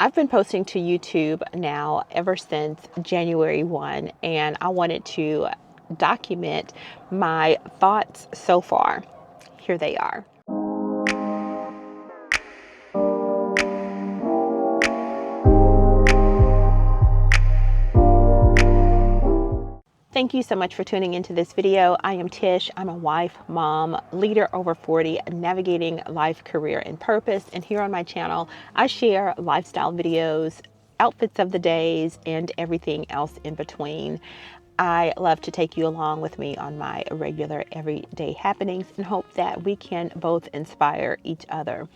I've been posting to YouTube now ever since January 1, and I wanted to document my thoughts so far. Here they are. Thank you so much for tuning into this video. I am Tish. I'm a wife, mom, leader over 40, navigating life, career, and purpose. And here on my channel, I share lifestyle videos, outfits of the days, and everything else in between. I love to take you along with me on my regular everyday happenings and hope that we can both inspire each other.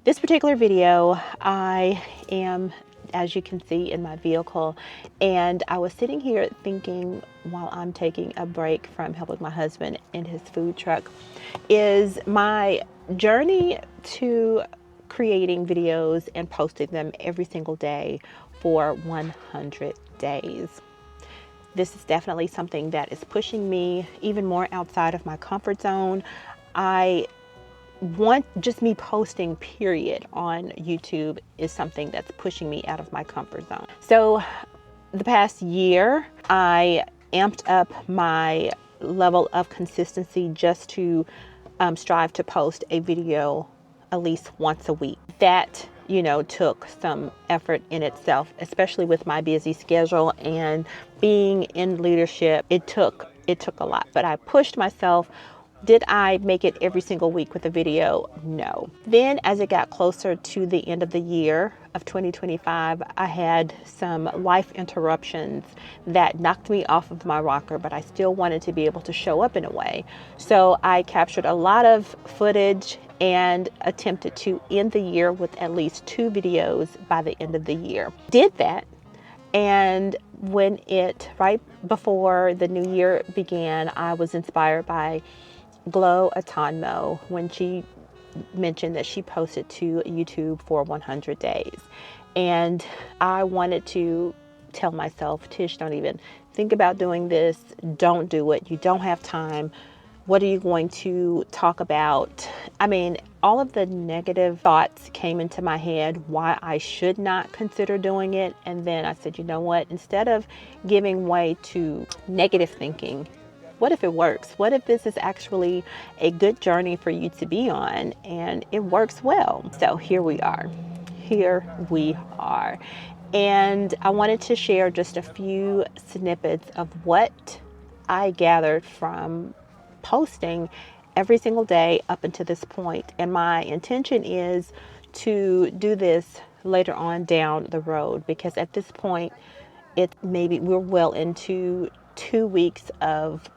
This particular video, I am, as you can see, in my vehicle, and I was sitting here thinking while I'm taking a break from helping my husband in his food truck, is my journey to creating videos and posting them every single day for 100 days. This is definitely something that is pushing me even more outside of my comfort zone. Just me posting period on YouTube is something that's pushing me out of my comfort zone. So the past year, I amped up my level of consistency just to strive to post a video at least once a week. That, took some effort in itself, especially with my busy schedule and being in leadership. It took a lot, but I pushed myself. Did I make it every single week with a video? No. Then as it got closer to the end of the year of 2025, I had some life interruptions that knocked me off of my rocker, but I still wanted to be able to show up in a way. So I captured a lot of footage and attempted to end the year with at least 2 videos by the end of the year. Did that. And right before the new year began, I was inspired by Glow Atonmo when she mentioned that she posted to YouTube for 100 days. And I wanted to tell myself, Tish, don't even think about doing this. Don't do it. You don't have time. What are you going to talk about? I mean, all of the negative thoughts came into my head why I should not consider doing it. And then I said, you know what? Instead of giving way to negative thinking, what if it works? What if this is actually a good journey for you to be on and it works well? So here we are. And I wanted to share just a few snippets of what I gathered from posting every single day up until this point. And my intention is to do this later on down the road, because at this point, we're well into 2 weeks of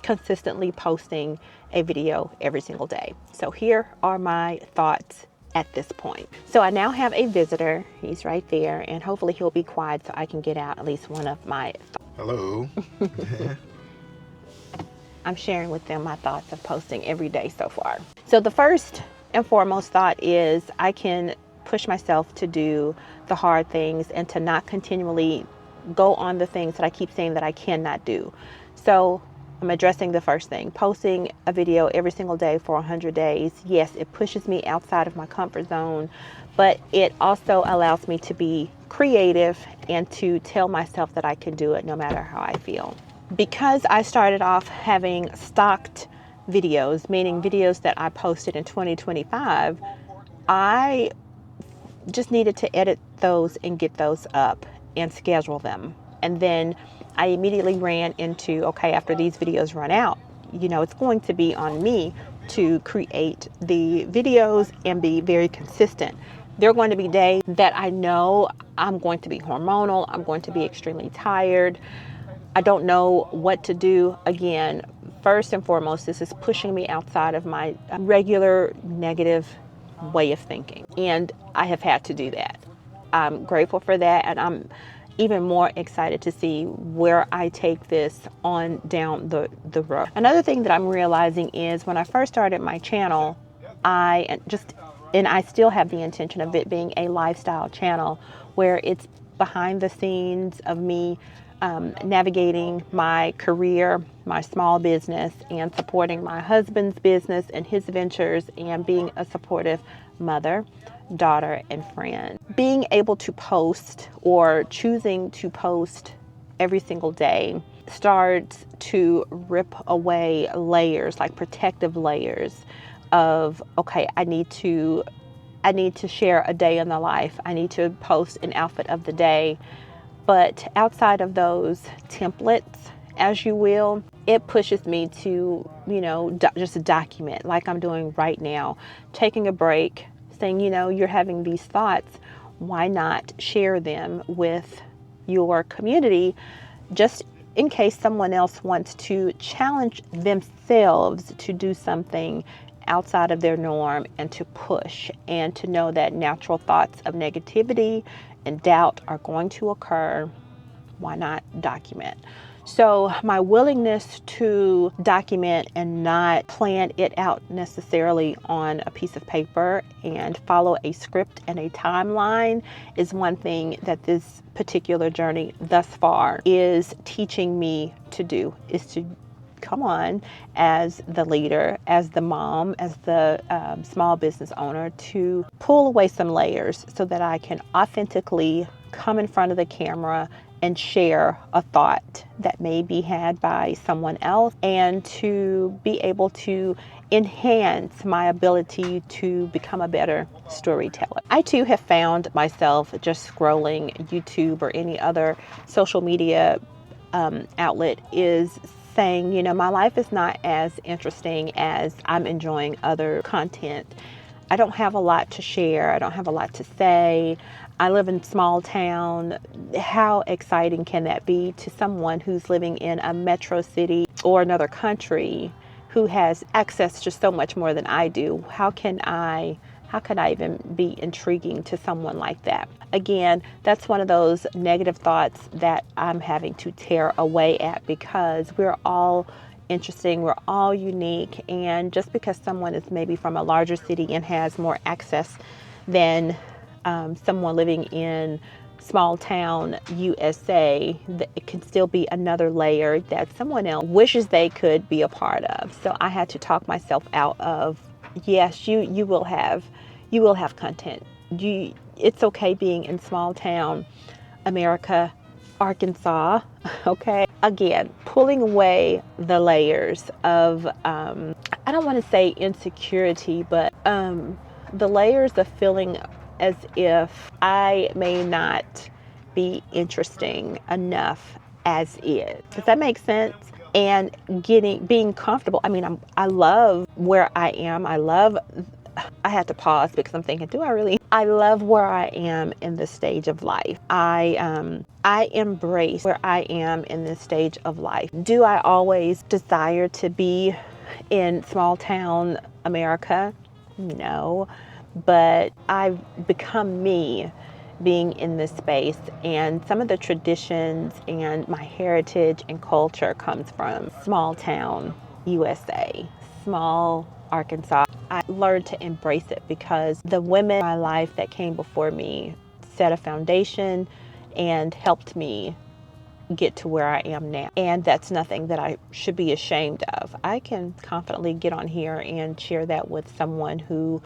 consistently posting a video every single day. So here are my thoughts at this point. So I now have a visitor. He's right there, and hopefully he'll be quiet so I can get out at least one of my thoughts. Hello. I'm sharing with them my thoughts of posting every day so far. So the first and foremost thought is I can push myself to do the hard things and to not continually go on the things that I keep saying that I cannot do. So I'm addressing the first thing, posting a video every single day for 100 days. Yes, it pushes me outside of my comfort zone, but it also allows me to be creative and to tell myself that I can do it no matter how I feel. Because I started off having stocked videos, meaning videos that I posted in 2025, I just needed to edit those and get those up and schedule them. And then I immediately ran into, okay, after these videos run out, it's going to be on me to create the videos and be very consistent. There are going to be days that I know I'm going to be hormonal. I'm going to be extremely tired. I don't know what to do. Again, first and foremost, this is pushing me outside of my regular negative way of thinking. And I have had to do that. I'm grateful for that. And I'm even more excited to see where I take this on down the road. Another thing that I'm realizing is when I first started my channel, I still have the intention of it being a lifestyle channel where it's behind the scenes of me navigating my career, my small business, and supporting my husband's business and his ventures, and being a supportive mother, daughter, and friend. Being able to post or choosing to post every single day starts to rip away layers, like protective layers of, okay, I need to share a day in the life. I need to post an outfit of the day. But outside of those templates, as you will, it pushes me to, just document like I'm doing right now, taking a break, saying, you're having these thoughts. Why not share them with your community, just in case someone else wants to challenge themselves to do something outside of their norm and to push, and to know that natural thoughts of negativity and doubt are going to occur. Why not document? So my willingness to document and not plan it out necessarily on a piece of paper and follow a script and a timeline is one thing that this particular journey thus far is teaching me to do, is to come on, as the leader, as the mom, as the small business owner, to pull away some layers so that I can authentically come in front of the camera and share a thought that may be had by someone else, and to be able to enhance my ability to become a better storyteller. I too have found myself just scrolling YouTube or any other social media outlet is saying, my life is not as interesting as I'm enjoying other content. I don't have a lot to share. I don't have a lot to say. I live in a small town. How exciting can that be to someone who's living in a metro city or another country, who has access to so much more than I do? How can I even be intriguing to someone like that? Again, that's one of those negative thoughts that I'm having to tear away at, because we're all interesting, we're all unique, and just because someone is maybe from a larger city and has more access than someone living in small town USA, it can still be another layer that someone else wishes they could be a part of. So I had to talk myself out of, yes, you will have content. It's okay being in small town America, Arkansas, okay? Again, pulling away the layers of, I don't want to say insecurity, but the layers of feeling as if I may not be interesting enough as is. Does that make sense? And being comfortable. I mean, I love where I am. I had to pause because I'm thinking, do I really? I love where I am in this stage of life. I embrace where I am in this stage of life. Do I always desire to be in small town America? No, but I've become me being in this space, and some of the traditions and my heritage and culture comes from small town USA, small Arkansas. I learned to embrace it because the women in my life that came before me set a foundation and helped me get to where I am now. And that's nothing that I should be ashamed of. I can confidently get on here and share that with someone who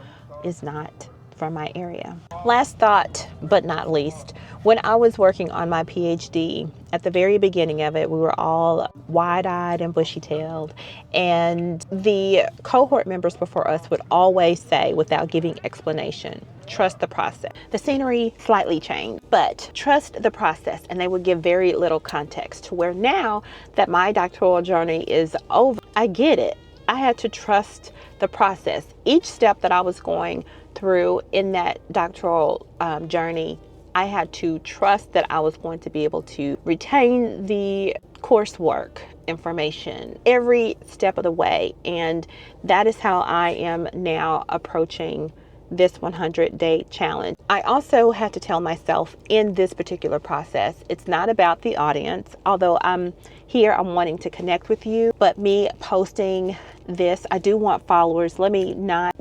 is not from my area. Last thought, but not least, when I was working on my PhD, at the very beginning of it, we were all wide-eyed and bushy-tailed, and the cohort members before us would always say, without giving explanation, trust the process. The scenery slightly changed, but trust the process, and they would give very little context, to where now that my doctoral journey is over, I get it. I had to trust the process. Each step that I was going through in that doctoral journey, I had to trust that I was going to be able to retain the coursework information every step of the way. And that is how I am now approaching this 100-day challenge. I also had to tell myself in this particular process, it's not about the audience, although I'm here, I'm wanting to connect with you, but me posting this, I do want followers. Let me not,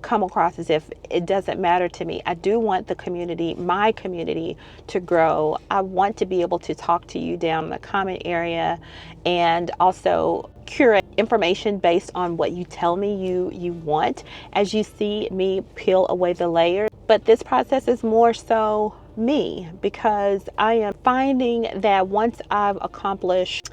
come across as if it doesn't matter to me. I do want the community, my community, to grow. I want to be able to talk to you down in the comment area, and also curate information based on what you tell me you want. As you see me peel away the layers, But this process is more so me, because I am finding that once I've accomplished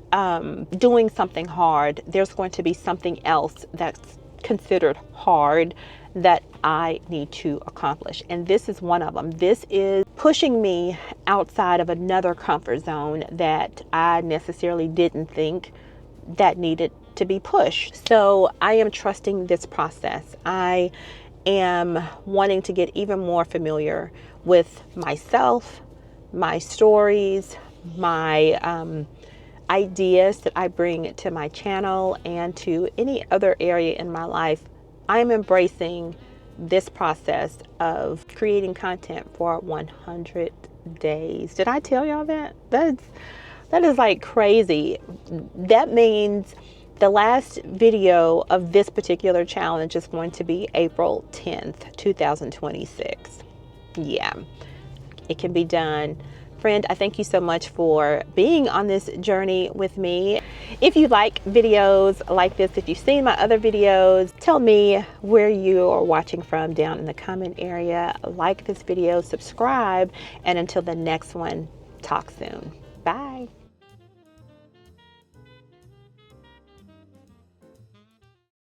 doing something hard, there's going to be something else that's considered hard that I need to accomplish. And this is one of them. This is pushing me outside of another comfort zone that I necessarily didn't think that needed to be pushed. So I am trusting this process. I am wanting to get even more familiar with myself, my stories, my ideas that I bring to my channel and to any other area in my life. I'm embracing this process of creating content for 100 days. Did I tell y'all that? That is like crazy. That means the last video of this particular challenge is going to be April 10th, 2026. Yeah, it can be done. Friend, I thank you so much for being on this journey with me. If you like videos like this, if you've seen my other videos, tell me where you are watching from down in the comment area. Like this video, subscribe, and until the next one, talk soon. Bye.